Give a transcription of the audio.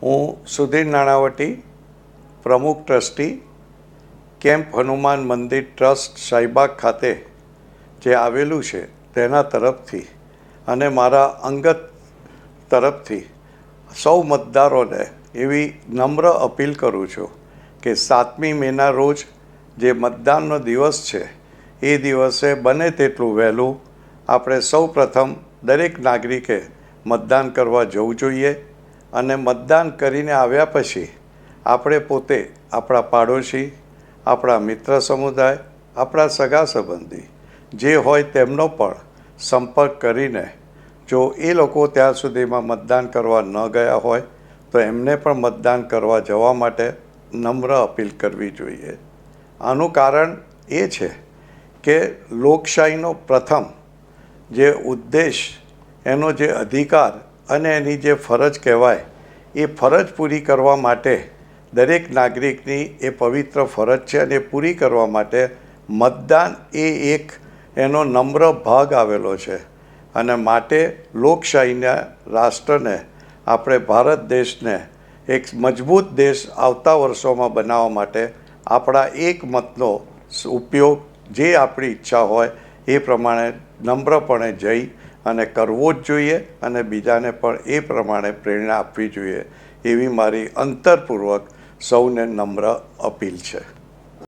હું સુધીર નાણાવટી, પ્રમુખ trustee, camp Hanuman મંદિર ટ્રસ્ટ શાહીબાગ ખાતે જે આવેલું છે તેના તરફથી અને મારા અંગત તરફથી સૌ મતદારોને એવી નમ્ર અપીલ કરું છું કે 7મી મેના રોજ જે મતદાનનો દિવસ છે એ દિવસે બને તેટલું વહેલું આપણે સૌ પ્રથમ દરેક નાગરિકે મતદાન કરવા જવું જોઈએ અને મતદાન કરીને આવ્યા પછી આપણે પોતે આપણા પાડોશી, આપણા મિત્ર સમુદાય, આપણા સગા સંબંધી જે હોય તેમનો પણ સંપર્ક કરીને જો એ લોકો ત્યાં સુધીમાં મતદાન કરવા ન ગયા હોય તો એમને પણ મતદાન કરવા જવા માટે નમ્ર અપીલ કરવી જોઈએ. આનું કારણ એ છે કે લોકશાહીનો પ્રથમ જે ઉદ્દેશ, એનો જે અધિકાર અને એની જે ફરજ કહેવાય એ ફરજ પૂરી કરવા માટે દરેક નાગરિકની એ પવિત્ર ફરજ છે અને પૂરી કરવા માટે મતદાન એ એક એનો નમ્ર ભાગ આવેલો છે અને માટે લોકશાહીના રાષ્ટ્રને, આપણે ભારત દેશને એક મજબૂત દેશ આવતા વર્ષોમાં બનાવવા માટે આપણા એક મતનો ઉપયોગ જે આપણી ઈચ્છા હોય એ પ્રમાણે નમ્રપણે જઈ અને કરવો જ જોઈએ અને બીજાને પણ એ પ્રમાણે પ્રેરણા આપવી જોઈએ એવી મારી અંતરપૂર્વક સૌને નમ્ર અપીલ છે.